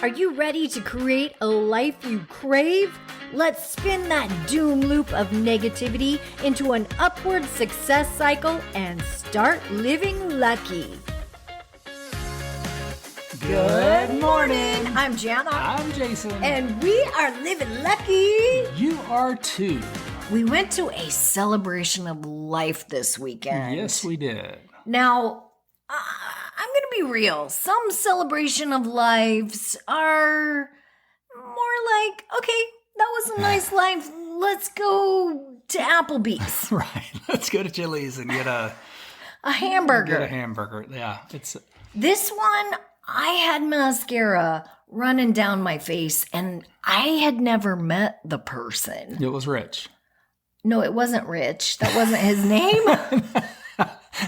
Are you ready to create a life you crave? Let's spin that doom loop of negativity into an upward success cycle and start living lucky. Good morning. I'm Jana. I'm Jason. And we are living lucky. You are too. We went to a celebration of life this weekend. Yes, we did. Now, I'm going to be real. Some celebration of lives are more like, okay, that was a nice life. Let's go to Applebee's. Right. Let's go to Chili's and get a hamburger. Get a hamburger. Yeah. This one, I had mascara running down my face, and I had never met the person. It was Rich. No, it wasn't Rich. That wasn't his name.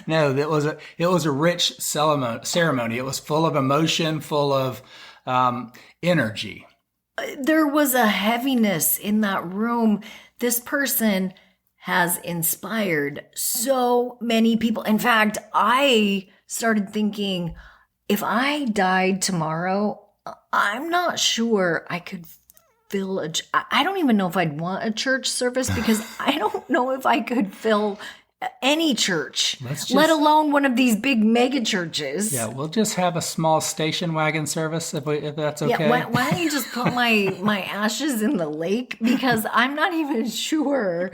No, it was a rich ceremony. It was full of emotion, full of energy. There was a heaviness in that room. This person has inspired so many people. In fact, I started thinking, if I died tomorrow, I'm not sure I could fill I don't even know if I'd want a church service, because I don't know if I could fill any church, let alone one of these big mega churches. Yeah, we'll just have a small station wagon service if that's okay. Yeah, why don't you just put my ashes in the lake? Because I'm not even sure.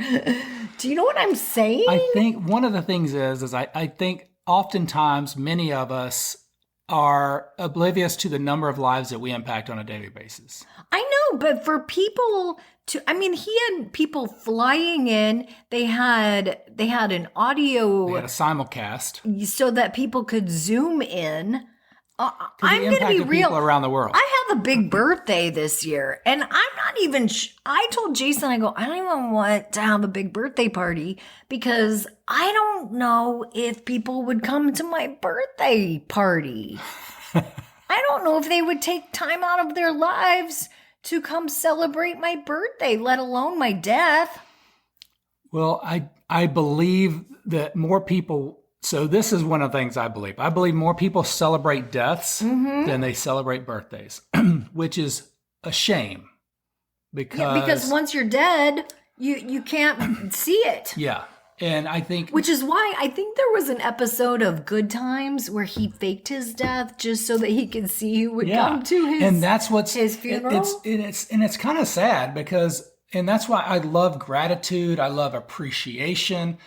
Do you know what I'm saying? I think one of the things is I think oftentimes many of us are oblivious to the number of lives that we impact on a daily basis. I know, but for people he had people flying in. They had an audio. They had a simulcast so that people could zoom in. I'm going to be real. People around the world. I have a big birthday this year, and I'm not even. I told Jason, I don't even want to have a big birthday party because I don't know if people would come to my birthday party. I don't know if they would take time out of their lives to come celebrate my birthday, let alone my death. Well, I believe that more people. So this is one of the things I believe. I believe more people celebrate deaths than they celebrate birthdays, which is a shame. Because once you're dead, you can't see it. Yeah. And I think... Which is why I think there was an episode of Good Times where he faked his death just so that he could see who would come to his and that's what's his funeral. It's kind of sad because... And that's why I love gratitude. I love appreciation.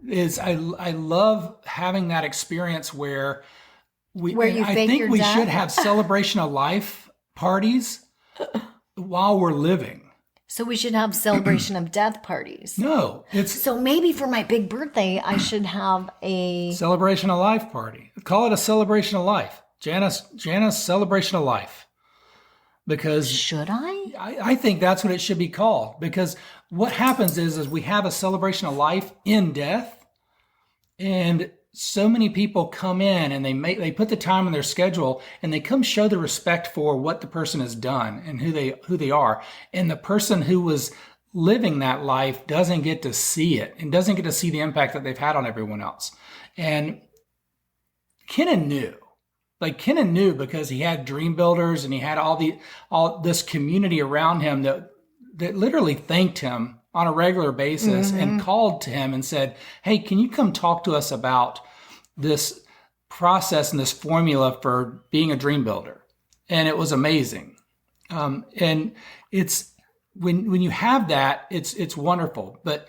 I love having that experience where I think we should have celebration of life parties while we're living. So we should have celebration of death parties. No, so maybe for my big birthday I should have a celebration of life party. Call it a celebration of life. Jana's celebration of life. Because should I think that's what it should be called. Because what happens is we have a celebration of life in death, and so many people come in and they put the time in their schedule and they come show the respect for what the person has done and who they are. And the person who was living that life doesn't get to see it and doesn't get to see the impact that they've had on everyone else. And Kenan knew. Like Kenan knew because he had dream builders and he had all this community around him that literally thanked him on a regular basis and called to him and said, "Hey, can you come talk to us about this process and this formula for being a dream builder?" And it was amazing. And it's when you have that, it's wonderful. But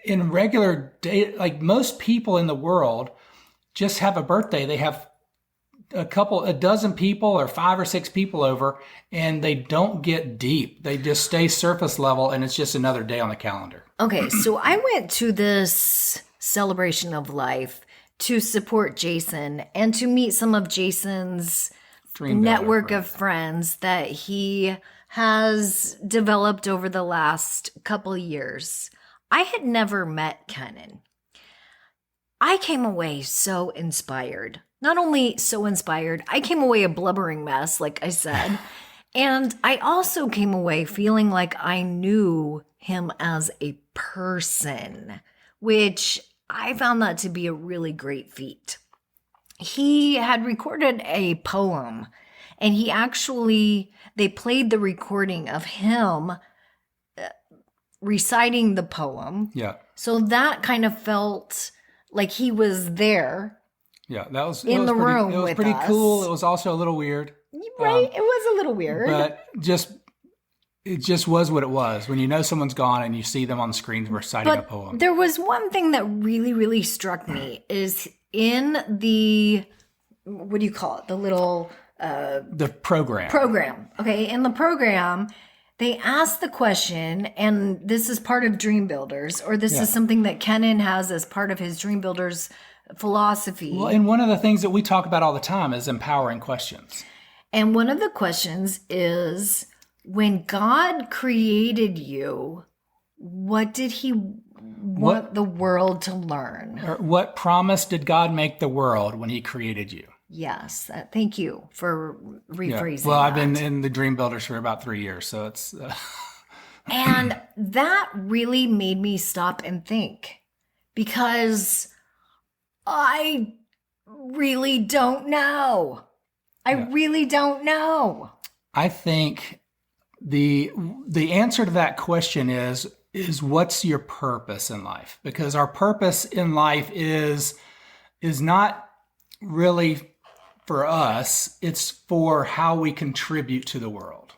in regular day, like most people in the world just have a birthday. They have a dozen people or 5 or 6 people over, and they don't get deep. They just stay surface level, and it's just another day on the calendar. Okay, so I went to this celebration of life to support Jason and to meet some of Jason's network of friends that he has developed over the last couple years. I had never met Kenan. I came away so inspired. Not only so inspired, I came away a blubbering mess, like I said. And I also came away feeling like I knew him as a person, which I found that to be a really great feat. He had recorded a poem, And they played the recording of him reciting the poem. Yeah. So that kind of felt like he was there. Yeah, that was in the room. It was with pretty us. cool. It was also a little weird. Right, it was a little weird. But it just was what it was. When you know someone's gone and you see them on the screen reciting a poem. There was one thing that really, really struck me is in the, what do you call it? The little... the program. Okay, in the program, they asked the question, and this is part of Dream Builders, or this is something that Kenan has as part of his Dream Builders philosophy. Well, and one of the things that we talk about all the time is empowering questions. And one of the questions is, when God created you, what did he want the world to learn? Or what promise did God make the world when he created you? Yes. Thank you for rephrasing Well, I've that. been in the Dream Builders for about 3 years, so it's... And that really made me stop and think, because I really don't know. I really don't know. I think the answer to that question is what's your purpose in life? Because our purpose in life is not really for us, it's for how we contribute to the world.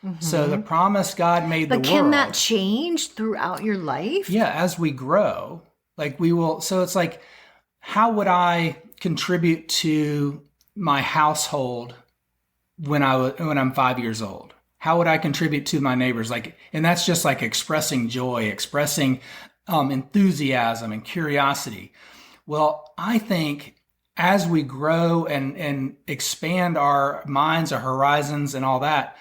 Mm-hmm. So the promise God made the world. But can that change throughout your life? Yeah, as we grow, like we will. So it's like, how would I contribute to my household when I'm 5 years old? How would I contribute to my neighbors? And that's just like expressing joy, expressing enthusiasm and curiosity. Well, I think as we grow and expand our minds, our horizons, and all that,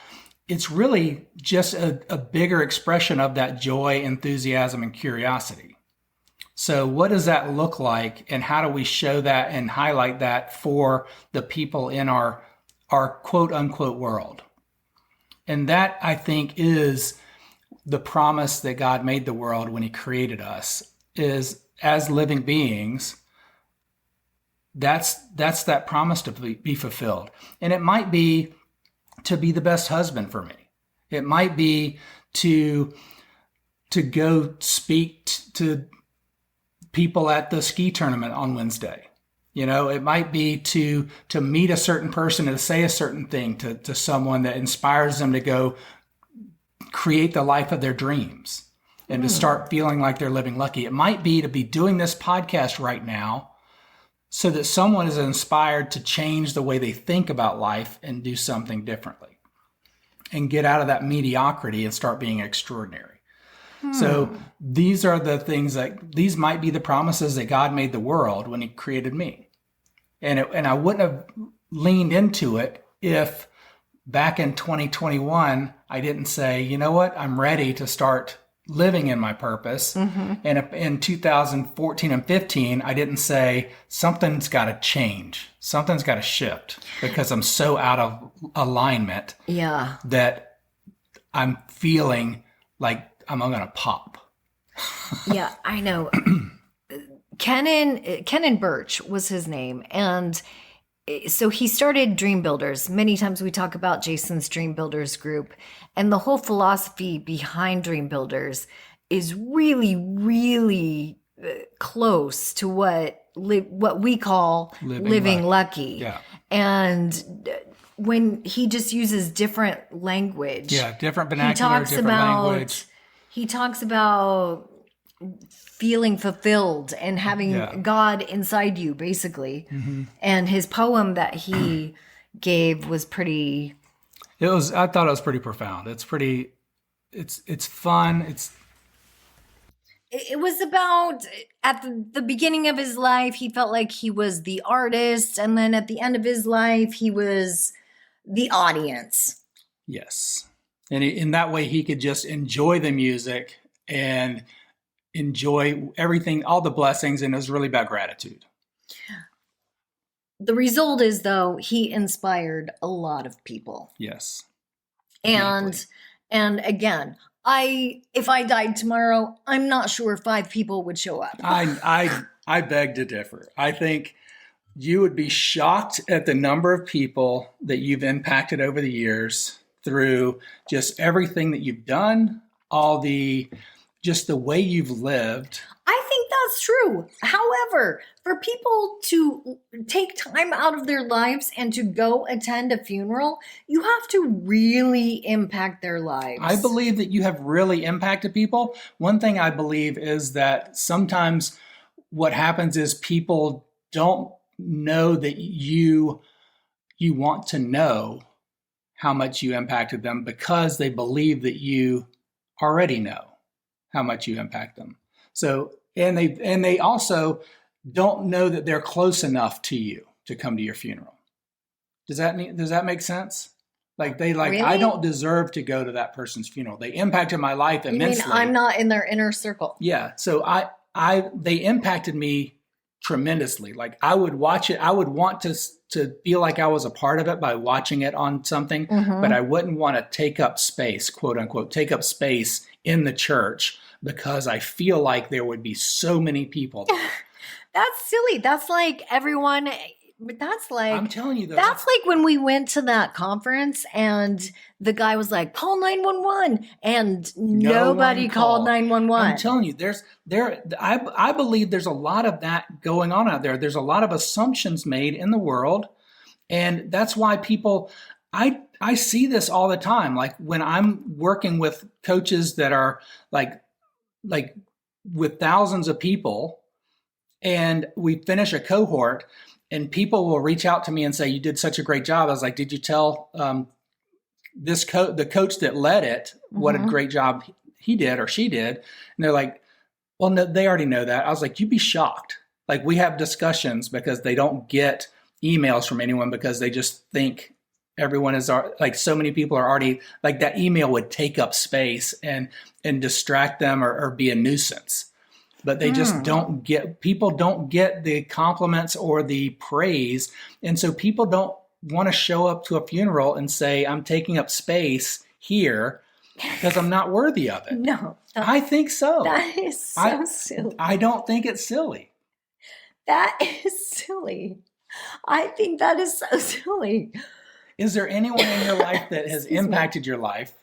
it's really just a bigger expression of that joy, enthusiasm, and curiosity. So what does that look like, and how do we show that and highlight that for the people in our quote unquote world? And that, I think, is the promise that God made the world when he created us, is as living beings. That's that promise to be fulfilled. And it might be to be the best husband for me. It might be to go speak to people at the ski tournament on Wednesday. It might be to meet a certain person and to say a certain thing to someone that inspires them to go create the life of their dreams and to start feeling like they're living lucky. It might be to be doing this podcast right now so that someone is inspired to change the way they think about life and do something differently and get out of that mediocrity and start being extraordinary. So these are the things these might be the promises that God made the world when he created me. And I wouldn't have leaned into it if back in 2021, I didn't say, you know what, I'm ready to start living in my purpose. Mm-hmm. And if in 2014 and 15, I didn't say something's got to change. Something's got to shift because I'm so out of alignment that I'm feeling like I'm going to pop. Yeah, I know. Kenan Birch was his name. And so he started Dream Builders. Many times we talk about Jason's Dream Builders group, and the whole philosophy behind Dream Builders is really, really close to what we call living lucky. Yeah. And when he just uses different language. Yeah, different vernacular, language. He talks about feeling fulfilled and having God inside you, basically. Mm-hmm. And his poem that he gave was pretty... I thought it was pretty profound. It's pretty... It's fun. It was about, at the beginning of his life, he felt like he was the artist. And then at the end of his life, he was the audience. Yes. And in that way, he could just enjoy the music and enjoy everything, all the blessings, and it was really about gratitude. The result is, though, he inspired a lot of people. Yes. And again, if I died tomorrow, I'm not sure 5 people would show up. I beg to differ. I think You would be shocked at the number of people that you've impacted over the years through just everything that you've done, just the way you've lived. I think that's true. However, for people to take time out of their lives and to go attend a funeral, you have to really impact their lives. I believe that you have really impacted people. One thing I believe is that sometimes what happens is people don't know that you want to know how much you impacted them because they believe that you already know how much you impact them. So, and they also don't know that they're close enough to you to come to your funeral. Does that make sense? Like Really? I don't deserve to go to that person's funeral. They impacted my life immensely. You mean I'm not in their inner circle? Yeah. So they impacted me tremendously. Like I would watch it. I would want to feel like I was a part of it by watching it on something, but I wouldn't want to take up space, quote unquote, take up space in the church because I feel like there would be so many people there. That's silly. That's like everyone. That's like, I'm telling you, that's like when we went to that conference and the guy was like, call 911 and nobody called 911. I'm telling you, I believe there's a lot of that going on out there. There's a lot of assumptions made in the world. And that's why people, I see this all the time. Like when I'm working with coaches that are like with thousands of people and we finish a cohort, and people will reach out to me and say, you did such a great job. I was like, did you tell the coach that led it what a great job he did or she did? And they're like, well, no, they already know that. I was like, you'd be shocked. Like we have discussions because they don't get emails from anyone because they just think everyone is like so many people are already like that email would take up space and distract them or be a nuisance. But they just people don't get the compliments or the praise. And so people don't want to show up to a funeral and say, I'm taking up space here because I'm not worthy of it. No. I think so. That is so silly. I don't think it's silly. That is silly. I think that is so silly. Is there anyone in your life that has impacted your life?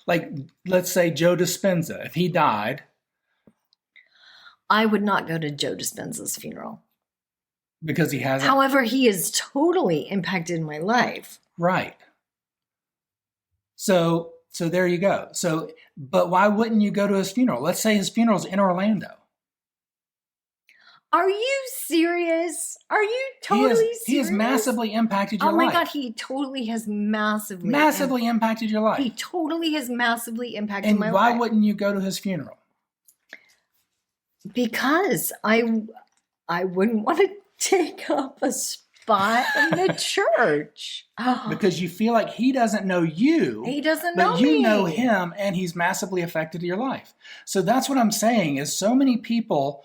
Like, let's say Joe Dispenza, if he died. I would not go to Joe Dispenza's funeral. Because he hasn't. However, he has totally impacted my life. Right. So there you go. So, but why wouldn't you go to his funeral? Let's say his funeral's in Orlando. Are you serious? Are you totally serious? He has massively impacted your life. Oh my God, he totally has massively impacted your life. He totally has massively impacted my life. And why wouldn't you go to his funeral? Because I wouldn't want to take up a spot in the church. Because you feel like he doesn't know you. He doesn't know me. But you know him, and he's massively affected your life. So that's what I'm saying is so many people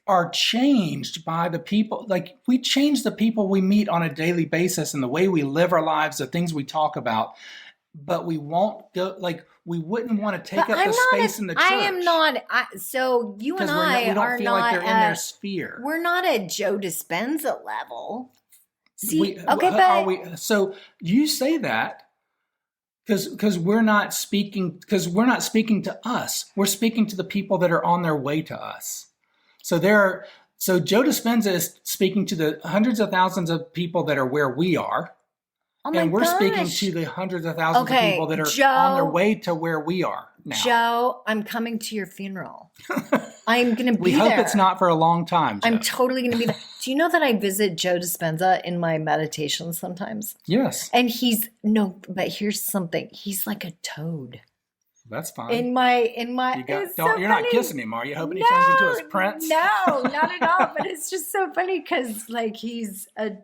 are changed by the people. Like we change the people we meet on a daily basis and the way we live our lives, the things we talk about. But we won't go, like, we wouldn't want to take up the space in the church. I am not. So you and I we don't feel like they're in their sphere. We're not at Joe Dispenza level. See, So you say that because we're not speaking to us. We're speaking to the people that are on their way to us. So Joe Dispenza is speaking to the hundreds of thousands of people that are where we are. Oh my and we're gosh. speaking to the hundreds of thousands of people that are on their way to where we are now. Joe, I'm coming to your funeral. I'm going to be there. We hope it's not for a long time, Joe. I'm totally going to be there. Do you know that I visit Joe Dispenza in my meditations sometimes? Yes. And but here's something. He's like a toad. That's fine. You're not kissing him, are you? Hoping he turns into his prince? No, not at all. But it's just so funny because like he's a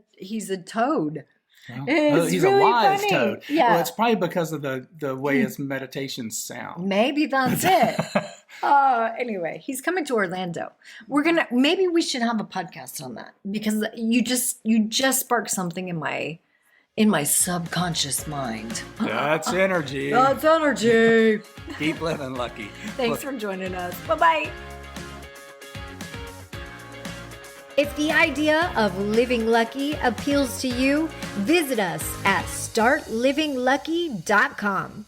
toad. Well, he's really a wise toad. Yeah. Well, it's probably because of the way his meditations sound. Maybe that's it. Anyway, he's coming to Orlando. Maybe we should have a podcast on that because you just sparked something in my subconscious mind. That's energy. That's energy. Keep living, Lucky. Thanks for joining us. Bye-bye. Thanks for joining us. Bye-bye. Keep living, Lucky. Thanks for joining us. Bye-bye. Keep living, Lucky. Thanks for joining us. Bye-bye. Keep living, Lucky. Keep living, Lucky. Bye-bye. Keep living, Lucky. Bye-bye. If the idea of living lucky appeals to you, visit us at startlivinglucky.com.